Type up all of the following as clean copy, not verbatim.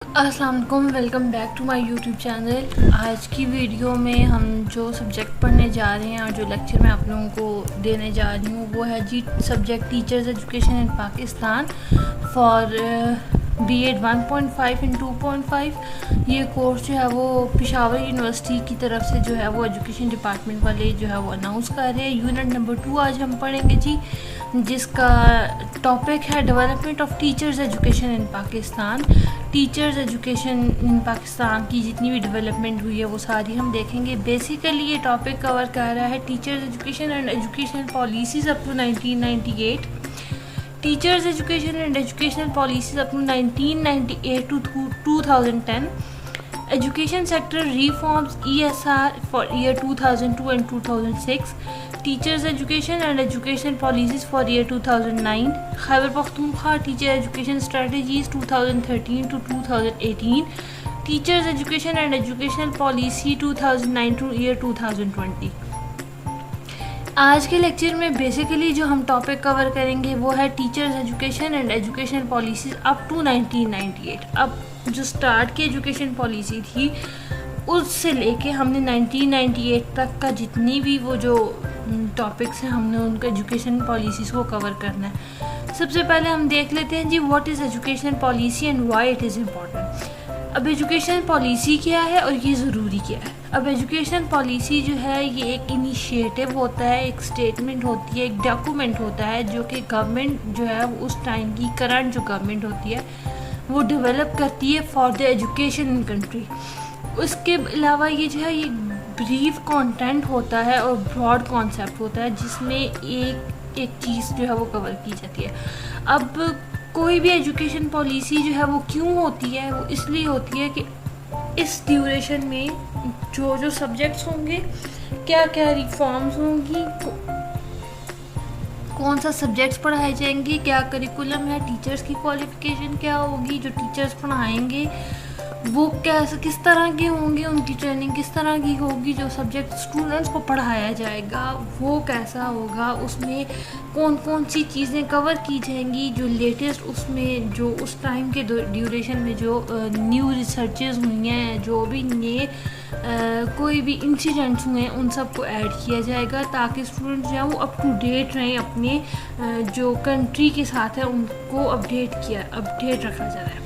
السلام علیکم، welcome back to my YouTube channel. آج کی ویڈیو میں ہم جو سبجیکٹ پڑھنے جا رہے ہیں اور جو لیکچر میں آپ لوگوں کو دینے جا رہی ہوں وہ ہے subject teachers education in Pakistan for B Ed 1.5 and 2.5۔ یہ کورس جو ہے وہ پشاور یونیورسٹی کی طرف سے جو ہے وہ ایجوکیشن ڈپارٹمنٹ والے جو ہے وہ اناؤنس کر رہے ہیں۔ یونٹ نمبر 2 آج ہم پڑھیں گے جس کا ٹاپک ہے development of teachers education in Pakistan. Teachers education in Pakistan کی جتنی بھی ڈیولپمنٹ ہوئی ہے وہ ساری ہم دیکھیں گے۔ بیسیکلی یہ ٹاپک کور کر رہا ہے teachers education and educational policies up to 1998، teachers education and educational policies up to 1998 to 2010، education sector reforms ESR for year 2002 and 2006، teachers education and educational policies for year 2009، Khyber Pakhtunkhwa teacher education strategies 2013 to 2018، teachers education and educational policy 2009 to year 2020۔ آج کے lecture میں basically جو ہم topic cover کریں گے وہ ہے teachers education and educational policies up to 1998۔ اب جو سٹارٹ کی ایجوکیشن پالیسی تھی اس سے لے کے ہم نے 1998 تک کا جتنی بھی وہ جو ٹاپکس ہیں ہم نے ان کو ایجوکیشن پالیسیز کو کور کرنا ہے۔ سب سے پہلے ہم دیکھ لیتے ہیں what is education policy and why it is important. اب ایجوکیشن پالیسی کیا ہے اور یہ ضروری کیا ہے؟ اب ایجوکیشن پالیسی جو ہے یہ ایک انیشیٹو ہوتا ہے، ایک اسٹیٹمنٹ ہوتی ہے، ایک ڈاکومنٹ ہوتا ہے جو کہ گورنمنٹ جو ہے اس ٹائم کی کرنٹ جو گورنمنٹ ہوتی ہے وہ ڈیولپ کرتی ہے for the education in country. اس کے علاوہ یہ جو ہے یہ بریف کانٹینٹ ہوتا ہے اور براڈ کانسیپٹ ہوتا ہے جس میں ایک چیز جو ہے وہ کور کی جاتی ہے۔ اب کوئی بھی ایجوکیشن پالیسی جو ہے وہ کیوں ہوتی ہے؟ وہ اس لیے ہوتی ہے کہ اس ڈیوریشن میں جو سبجیکٹس ہوں گے، کیا کیا ریفارمز ہوں گی، کون سا سبجیکٹس پڑھائے جائیں گے، کیا کریکولم ہے، ٹیچرز کی کوالیفیکیشن کیا ہوگی، جو ٹیچرز پڑھائیں گے وہ کس طرح کے ہوں گے، ان کی ٹریننگ کس طرح کی ہوگی، جو سبجیکٹ اسٹوڈنٹس کو پڑھایا جائے گا وہ کیسا ہوگا، اس میں کون کون سی چیزیں کور کی جائیں گی، جو لیٹسٹ اس میں جو اس ٹائم کے ڈیوریشن میں جو نیو ریسرچز ہوئی ہیں، جو بھی نئے کوئی بھی انسیڈنٹس ہوئے ہیں ان سب کو ایڈ کیا جائے گا تاکہ اسٹوڈنٹس جو ہیں وہ اپ ٹو ڈیٹ رہیں، اپنے جو کنٹری کے ساتھ ہے ان کو اپڈیٹ رکھا جائے۔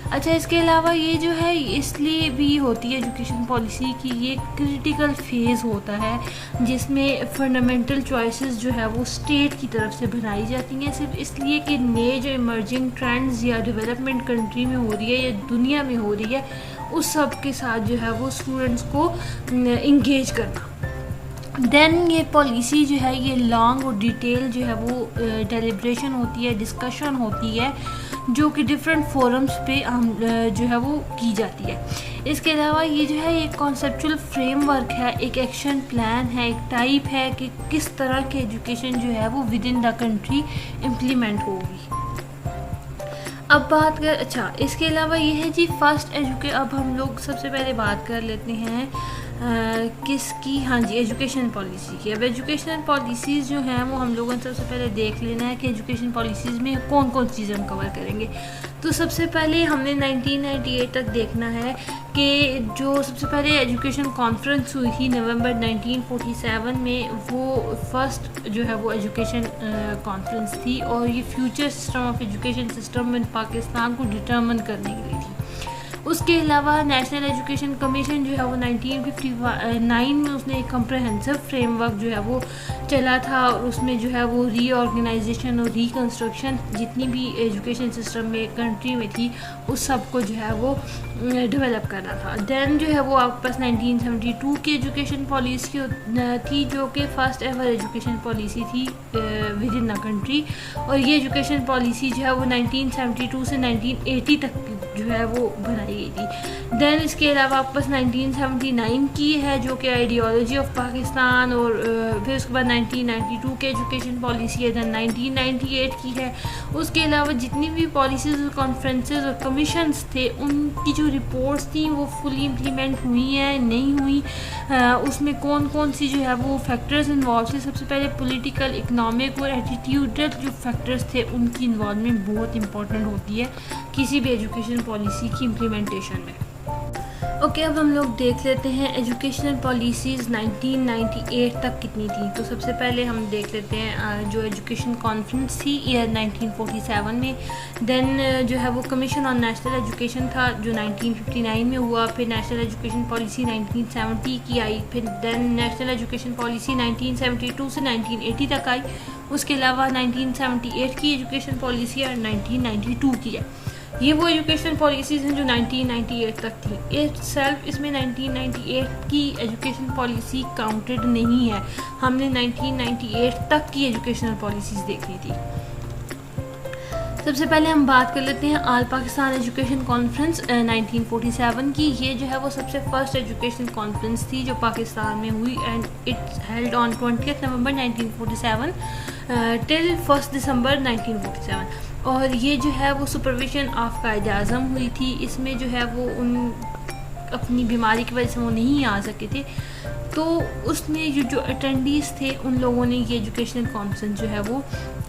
اچھا، اس کے علاوہ یہ جو ہے اس لیے بھی ہوتی ہے ایجوکیشن پالیسی کی یہ کریٹیکل فیز ہوتا ہے جس میں فنڈامنٹل چوائسز جو ہے وہ اسٹیٹ کی طرف سے بنائی جاتی ہیں، صرف اس لیے کہ نئے جو ایمرجنگ ٹرینڈز یا ڈیولپمنٹ کنٹری میں ہو رہی ہے یا دنیا میں ہو رہی ہے اس سب کے ساتھ جو ہے وہ اسٹوڈنٹس کو انگیج کرنا۔ دین یہ پالیسی جو ہے یہ لانگ اور ڈیٹیل جو ہے وہ ڈیلیبریشن ہوتی ہے، ڈسکشن ہوتی ہے جو کہ ڈفرینٹ فورمز پہ جو ہے وہ کی جاتی ہے۔ اس کے علاوہ یہ جو ہے ایک کانسیپچول فریم ورک ہے، ایک ایکشن پلان ہے، ایک ٹائپ ہے کہ کس طرح کی ایجوکیشن جو ہے وہ with in the country implement ہوگی۔ اب بات کر اس کے علاوہ یہ ہے اب ہم لوگ سب سے پہلے بات کر لیتے ہیں کس کی؟ ایجوکیشن پالیسی کی۔ اب ایجوکیشن پالیسیز جو ہیں وہ ہم لوگوں نے سب سے پہلے دیکھ لینا ہے کہ ایجوکیشن پالیسیز میں کون کون سی چیزیں ہم کور کریں گے۔ تو سب سے پہلے ہم نے 1998 تک دیکھنا ہے کہ جو سب سے پہلے ایجوکیشن کانفرنس ہوئی تھی نومبر 1947 میں، وہ فرسٹ جو ہے وہ ایجوکیشن کانفرنس تھی اور یہ future system of education system in Pakistan کو ڈٹرمن کرنے کے لیے تھی۔ اس کے علاوہ نیشنل ایجوکیشن کمیشن جو ہے وہ 1959 میں اس نے ایک کمپریہنسو فریم ورک جو ہے وہ چلا تھا اور اس میں جو ہے وہ ری آرگنائزیشن اور ریکنسٹرکشن جتنی بھی ایجوکیشن سسٹم میں کنٹری میں تھی اس سب کو جو ہے وہ ڈیولپ کرنا تھا۔ دین جو ہے وہ آپ کے پاس 1972 کی ایجوکیشن پالیسی تھی جو کہ فرسٹ ایور ایجوکیشن پالیسی تھی ود ان دا کنٹری، اور یہ ایجوکیشن پالیسی جو ہے وہ 1972 سے 1980 تک جو ہے وہ بنائی گئی تھی۔ دین اس کے علاوہ آپ کے پاس 1979 کی ہے جو کہ آئیڈیالوجی آف پاکستان، اور پھر اس کے بعد 1992 کی ایجوکیشن پالیسی ہے، دین 1998 کی ہے. اس کے علاوہ جتنی بھی پالیسیز اور کانفرنسز اور کمیشنز تھے ان کی جو رپورٹس تھیں وہ فلی امپلیمنٹ ہوئی ہیں نہیں ہوئی، اس میں کون کون سی جو ہے وہ فیکٹرز انوالو تھے. سب سے پہلے پولیٹیکل، اکنامک اور ایٹیٹیوڈل جو فیکٹرز تھے ان کی انوالومنٹ بہت امپورٹنٹ ہوتی ہے کسی بھی ایجوکیشن پالیسی کی امپلیمنٹیشن میں. اوکے، اب ہم لوگ دیکھ لیتے ہیں ایجوکیشنل پالیسیز 1998 تک کتنی تھیں. تو سب سے پہلے ہم دیکھ لیتے ہیں جو ایجوکیشن کانفرنس تھی ایئر 1947 میں، دین جو ہے وہ کمیشن آن نیشنل ایجوکیشن تھا جو 1959 میں ہوا، پھر نیشنل ایجوکیشن پالیسی 1970 کی آئی، پھر دین نیشنل ایجوکیشن پالیسی 1972 سے 1980 تک آئی. اس کے علاوہ 1978 کی ایجوکیشن پالیسی اور 1992 کی ہے. یہ وہ ایجوکیشن پالیسیز ہیں جو 1998 تک تھی. اس میں 1998 کی ایجوکیشن پالیسی کاؤنٹڈ نہیں ہے، ہم نے 1998 تک کی ایجوکیشنل پالیسیز دیکھنی تھی. سب سے پہلے ہم بات کر لیتے ہیں آل پاکستان ایجوکیشن کانفرنس 1947 کی. یہ جو ہے وہ سب سے فرسٹ ایجوکیشن کانفرنس تھی جو پاکستان میں ہوئی، اینڈ اٹس ہیلڈ آن 20 نومبر 1947 ٹل 1 دسمبر 1947. اور یہ جو ہے وہ سپرویژن آف قائد اعظم ہوئی تھی. اس میں جو ہے وہ ان اپنی بیماری کی وجہ سے وہ نہیں آ سکے تھے، تو اس میں جو اٹینڈیز تھے ان لوگوں نے یہ ایجوکیشنل کانفرنس جو ہے وہ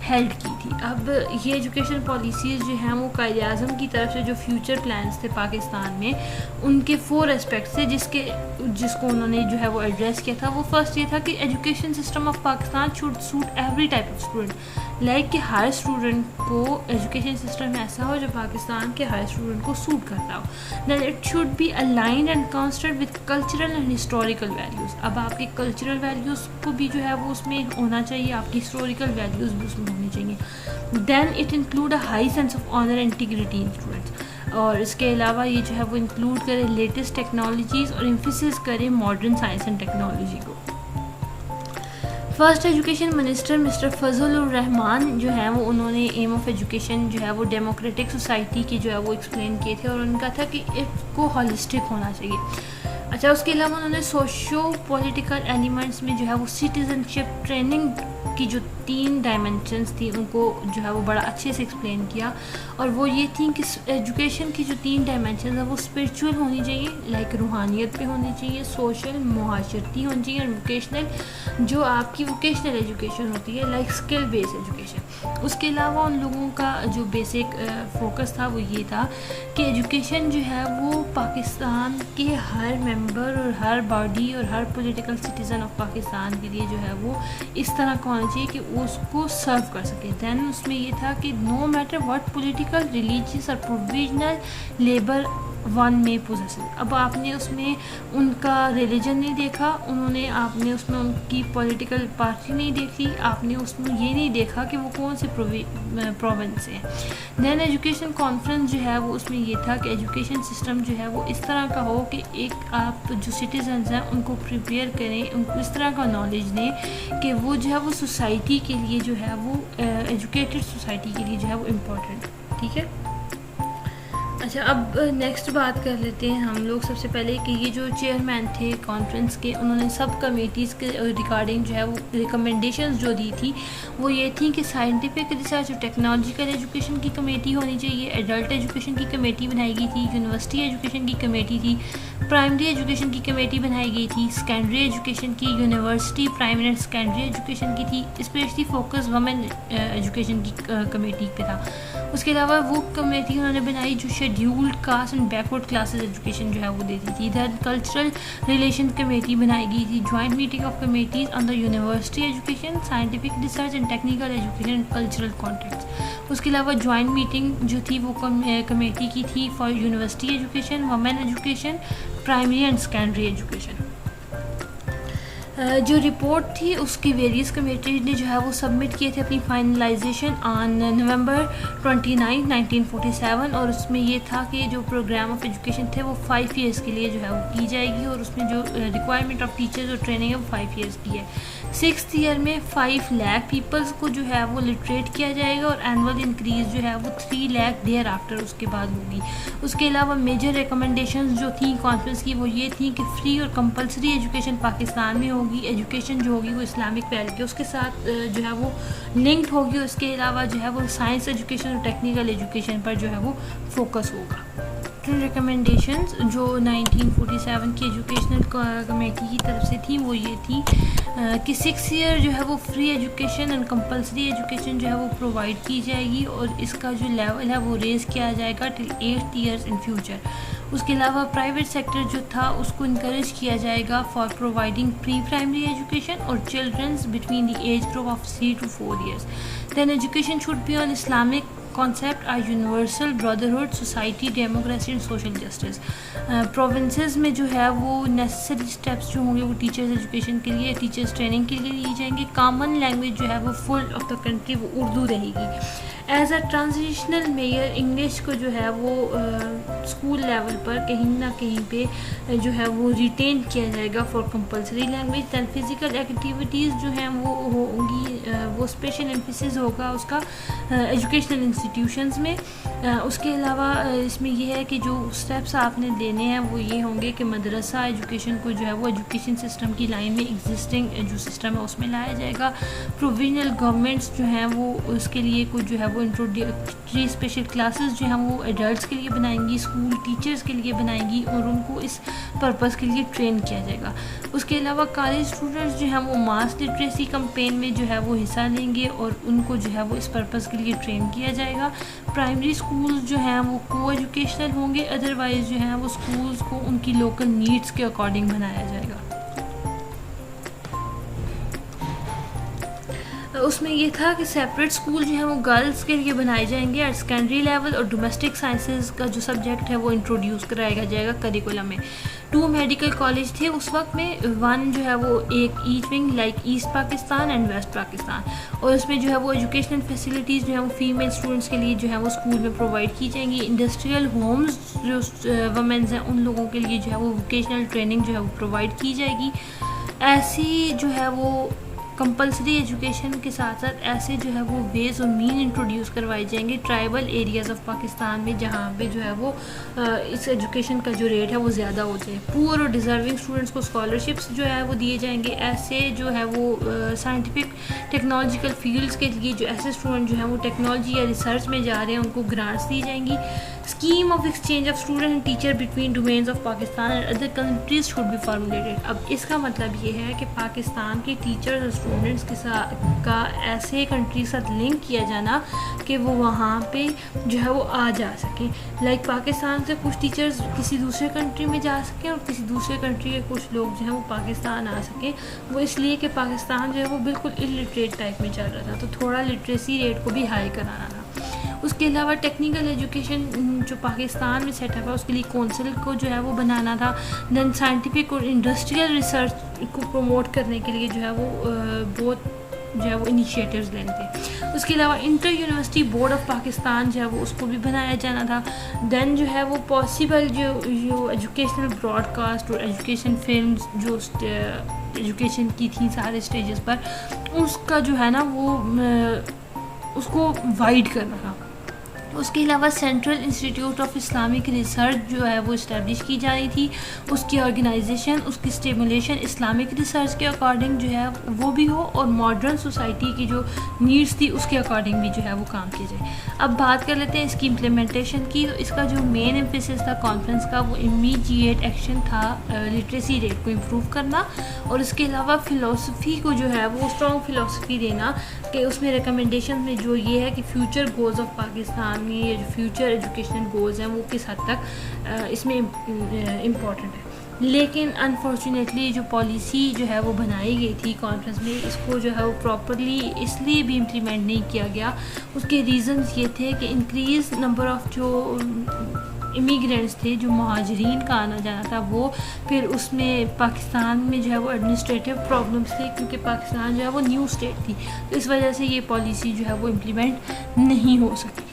ہیلڈ کی تھی. اب یہ ایجوکیشن پالیسیز جو ہیں وہ قائد اعظم کی طرف سے جو فیوچر پلانس تھے پاکستان میں ان کے 4 اسپیکٹس تھے جس کو انہوں نے جو ہے وہ ایڈریس کیا تھا. وہ فرسٹ یہ تھا کہ education system of Pakistan should suit every type of student, like کہ ہر اسٹوڈنٹ کو ایجوکیشن سسٹم ایسا ہو جو پاکستان کے ہر اسٹوڈنٹ کو سوٹ کرتا ہو. Then it should be aligned and constant with cultural and historical values. اب آپ کے کلچرل ویلیوز کو بھی جو ہے وہ اس میں ہونا چاہیے، آپ کی ہسٹوریکل ویلیوز بھی اس میں ہونی چاہیے. Then it include a high sense of honour and integrity in students. اور اس کے علاوہ یہ جو ہے وہ انکلوڈ کرے لیٹسٹ ٹیکنالوجیز اور ایمفیسس کرے ماڈرن سائنس اینڈ ٹیکنالوجی کو. فرسٹ ایجوکیشن منسٹر مسٹر فضل الرحمان جو ہیں وہ انہوں نے ایم آف ایجوکیشن جو ہے وہ ڈیموکریٹک سوسائٹی کی جو ہے وہ ایکسپلین کیے تھے، اور ان کا تھا کہ اس کو ہالسٹک ہونا چاہیے. اچھا، اس کے علاوہ انہوں نے سوشو پولیٹیکل ایلیمنٹس میں جو ہے وہ سٹیزن شپ ٹریننگ کی جو 3 ڈائمینشنس تھی ان کو جو ہے وہ بڑا اچھے سے ایکسپلین کیا. اور وہ یہ تھیں کہ ایجوکیشن کی جو 3 ڈائمینشنز ہیں وہ اسپرچول ہونی چاہیے، لائک روحانیت پہ ہونی چاہیے، سوشل معاشرتی ہونی چاہیے، اور ووکیشنل جو آپ کی ووکیشنل ایجوکیشن ہوتی ہے لائک اسکل بیس ایجوکیشن. اس کے علاوہ ان لوگوں کا جو بیسک فوکس تھا وہ یہ تھا کہ ایجوکیشن جو ہے وہ پاکستان کے ہر ممبر اور ہر باڈی اور ہر پولیٹیکل سٹیزن آف پاکستان کے لیے جو ہے وہ اس طرح کا ہونا چاہیے کہ وہ اس کو سرو کر سکے. دین اس میں یہ تھا کہ no matter what political, religious اور پروویژنل لیبر ون میں پوزیسن. اب آپ نے اس میں ان کا ریلیجن نہیں دیکھا، آپ نے اس میں ان کی پولیٹیکل پارٹی نہیں دیکھی، آپ نے اس میں یہ نہیں دیکھا کہ وہ کون سے پروونس سے ہیں. دین ایجوکیشن کانفرنس جو ہے وہ اس میں یہ تھا کہ ایجوکیشن سسٹم جو ہے وہ اس طرح کا ہو کہ ایک آپ جو سٹیزنز ہیں ان کو پریپیئر کریں، ان کو اس طرح کا نالج دیں کہ وہ جو ہے وہ سوسائٹی کے لیے جو ہے وہ ایجوکیٹڈ سوسائٹی کے لیے جو ہے وہ امپورٹنٹ. ٹھیک ہے. اچھا، اب نیکسٹ بات کر لیتے ہیں ہم لوگ سب سے پہلے کہ یہ جو چیئرمین تھے کانفرنس کے انہوں نے سب کمیٹیز کے ریگارڈنگ جو ہے وہ ریکمنڈیشنز جو دی تھی وہ یہ تھیں کہ سائنٹیفک ریسرچ اور ٹیکنالوجیکل ایجوکیشن کی کمیٹی ہونی چاہیے، ایڈلٹ ایجوکیشن کی کمیٹی بنائی گئی تھی، یونیورسٹی ایجوکیشن کی کمیٹی تھی، پرائمری ایجوکیشن کی کمیٹی بنائی گئی تھی، سیکنڈری ایجوکیشن کی، university primary and secondary education کی تھی، اسپیشلی فوکس وومن ایجوکیشن کی کمیٹی پہ تھا. اس کے علاوہ وہ کمیٹی انہوں نے بنائی جو scheduled cost and backward classes education جو ہے وہ دیتی تھی. دین کلچرل ریلیشن کمیٹی بنائی گئی تھی، joint meeting of committees on the university education, scientific research and technical education and cultural contacts. اس کے علاوہ جوائنٹ میٹنگ جو تھی وہ کمیٹی کی تھی for university education, women education, primary and secondary education. جو رپورٹ تھی اس کی ویریس کمیٹیز نے جو ہے وہ سبمٹ کیے تھے اپنی فائنلائزیشن آن نومبر 29, 1947. اور اس میں یہ تھا کہ جو پروگرام آف ایجوکیشن تھے وہ 5 ایئرس کے لیے جو ہے وہ کی جائے گی، اور اس میں جو ریکوائرمنٹ آف ٹیچرز اور ٹریننگ ہے وہ 5 ایئرس کی ہے. 6th ایئر میں 5 لاکھ پیپلز کو جو ہے وہ لٹریٹ کیا جائے گا اور اینول انکریز جو ہے وہ 3 لاکھ دیئر آفٹر اس کے بعد ہوگی. اس کے علاوہ میجر ریکمنڈیشنز جو تھیں کانفرنس کی وہ یہ تھیں کہ فری اور کمپلسری ایجوکیشن پاکستان میں ہوگی. ایجوکیشن جو ہوگی وہ اسلامک ویلیو کے ساتھ جو ہے وہ لنکڈ ہوگی. اس کے علاوہ جو ہے وہ سائنس ایجوکیشن اور ٹیکنیکل ایجوکیشن پر جو ہے وہ فوکس ہوگا. ریکمنڈیشنز جو 1947 کی ایجوکیشنل کمیٹی کی طرف سے تھیں وہ یہ تھیں کہ 6 ایئر جو ہے وہ free education and compulsory education جو ہے وہ پرووائڈ کی جائے گی اور اس کا جو لیول ہے وہ ریز کیا جائے گا ٹل 8 ایئرس ان فیوچر. اس کے علاوہ پرائیویٹ سیکٹر جو تھا اس کو انکریج کیا جائے گا for providing pre primary education اور childrens between the age group of 3 to 4 years. Then education should be on Islamic concept are universal brotherhood, society, democracy and social justice. Provinces میں جو ہے وہ نیسسری اسٹیپس جو ہوں گے وہ teachers education کے لیے ٹیچرز ٹریننگ کے لیے لی جائیں گے. کامن لینگویج جو ہے وہ فل آف دا کنٹری وہ اردو رہے گی. As a transitional measure English کو جو ہے وہ اسکول لیول پر کہیں نہ کہیں پہ جو ہے وہ ریٹین کیا جائے گا for compulsory language. Then physical activities جو ہیں وہ ہوں گی وہ اسپیشل ایمفیسس ہوگا اس کا ایجوکیشنل انسٹیٹیوشنز میں. اس کے علاوہ اس میں یہ ہے کہ جو اسٹیپس آپ نے لینے ہیں وہ یہ ہوں گے کہ مدرسہ ایجوکیشن کو جو ہے وہ ایجوکیشن سسٹم کی لائن میں ایگزسٹنگ جو سسٹم ہے اس میں لایا جائے گا. پروویژنل گورنمنٹس جو ہیں وہ اس کے لیے کچھ جو ہے وہ انٹروڈکٹری اسپیشل کلاسز جو ہیں وہ ایڈلٹس کے لیے بنائیں گی, اسکول ٹیچرز کے لیے بنائیں گی اور ان کو اس پرپز کے لیے ٹرین کیا جائے گا. اس کے علاوہ کالج اسٹوڈنٹس جو ہیں وہ ماس لٹریسی کمپین میں جو ہے وہ حصہ لیں گے اور ان کو جو ہے وہ اس پرپز کے لیے ٹرین کیا جائے گا. پرائمری اسکولز جو ہیں وہ کو ایجوکیشنل ہوں گے, ادروائز جو ہیں وہ اسکولز کو ان کی لوکل نیڈس کے اکارڈنگ بنایا جائے گا. اس میں یہ تھا کہ سیپریٹ اسکول جو ہیں وہ گرلس کے لیے بنائے جائیں گے ایٹ سیکنڈری لیول اور ڈومیسٹک سائنسز کا جو سبجیکٹ ہے وہ انٹروڈیوس کرایا جائے گا کریکولم میں. 2 میڈیکل کالج تھے اس وقت میں, 1 جو ہے وہ ایک each wing like east Pakistan and west Pakistan, اور اس میں جو ہے وہ ایجوکیشنل فیسلٹیز جو ہیں وہ فیمیل اسٹوڈنٹس کے لیے جو ہے وہ اسکول میں پرووائڈ کی جائیں گی. انڈسٹریل ہومز جو وومنز ہیں ان لوگوں کے لیے جو ہے وہ ووکیشنل ٹریننگ جو ہے وہ پرووائڈ کی جائے گی. ایسی جو ہے وہ کمپلسری ایجوکیشن کے ساتھ ساتھ ایسے جو ہے وہ ویز اور مین انٹروڈیوس کروائے جائیں گے ٹرائبل ایریاز آف پاکستان میں جہاں پہ جو ہے وہ اس ایجوکیشن کا جو ریٹ ہے وہ زیادہ ہو جائے. پور اور ڈیزرونگ اسٹوڈنٹس کو اسکالرشپس جو ہے وہ دیے جائیں گے. ایسے جو ہے وہ سائنٹیفک ٹیکنالوجیکل فیلڈس کے لیے جو ایسے اسٹوڈنٹ جو ہیں وہ ٹیکنالوجی یا ریسرچ میں جا رہے ہیں ان کو گرانٹس دی جائیں گی. Scheme of exchange of student and teacher between domains of Pakistan and other countries should be formulated. اب اس کا مطلب یہ ہے کہ پاکستان کے ٹیچرز اور اسٹوڈنٹس کے ساتھ کا ایسے کنٹری کے ساتھ لنک کیا جانا کہ وہ وہاں پہ جو ہے وہ آ جا سکیں. لائک پاکستان سے کچھ ٹیچرز کسی دوسرے کنٹری میں جا سکیں اور کسی دوسرے کنٹری کے کچھ لوگ جو ہیں وہ پاکستان آ سکیں. وہ اس لیے کہ پاکستان جو ہے وہ بالکل الٹریٹ ٹائپ میں چل رہا تھا, تو تھوڑا لٹریسی ریٹ کو بھی ہائی کرانا تھا. اس کے علاوہ ٹیکنیکل ایجوکیشن جو پاکستان میں سیٹ اپ ہے اس کے لیے کونسل کو جو ہے وہ بنانا تھا. دین سائنٹیفک اور انڈسٹریل ریسرچ کو پروموٹ کرنے کے لیے جو ہے وہ بہت جو ہے وہ انیشیٹیوز لینے تھے. اس کے علاوہ inter university board of Pakistan جو ہے وہ اس کو بھی بنایا جانا تھا. دین جو ہے وہ پاسبل جو ایجوکیشنل براڈ کاسٹ اور ایجوکیشن فلمز جو ایجوکیشن کی تھیں سارے اسٹیجز پر, اس کا جو ہے نا وہ اس کو وائڈ کرنا تھا. اس کے علاوہ central institute of Islamic research جو ہے وہ اسٹیبلش کی جانی تھی. اس کی آرگنائزیشن, اس کی اسٹیمولیشن اسلامک ریسرچ کے اکارڈنگ جو ہے وہ بھی ہو اور ماڈرن سوسائٹی کی جو نیڈس تھی اس کے اکارڈنگ بھی جو ہے وہ کام کیا جائے. اب بات کر لیتے ہیں اس کی امپلیمنٹیشن کی. تو اس کا جو مین ایمفیسس تھا کانفرنس کا وہ امیجیٹ ایکشن تھا لٹریسی ریٹ کو امپروو کرنا, اور اس کے علاوہ فلاسفی کو جو ہے وہ اسٹرانگ فلاسفی دینا کہ اس میں ریکمنڈیشن میں جو یہ ہے کہ فیوچر گولز آف پاکستان میں یہ جو فیوچر ایجوکیشنل گولز ہیں وہ کس حد تک اس میں امپورٹنٹ ہے. لیکن انفارچونیٹلی جو پالیسی جو ہے وہ بنائی گئی تھی کانفرنس میں اس کو جو ہے وہ پراپرلی اس لیے بھی امپلیمنٹ نہیں کیا گیا. اس کے ریزنز یہ تھے کہ انکریز نمبر آف جو امیگرینٹس تھے, جو مہاجرین کا آنا جانا تھا, وہ پھر اس میں پاکستان میں جو ہے وہ ایڈمنسٹریٹو پرابلمس تھے کیونکہ پاکستان جو ہے وہ نیو اسٹیٹ تھی, تو اس وجہ سے یہ پالیسی جو ہے وہ امپلیمنٹ نہیں ہو سکی.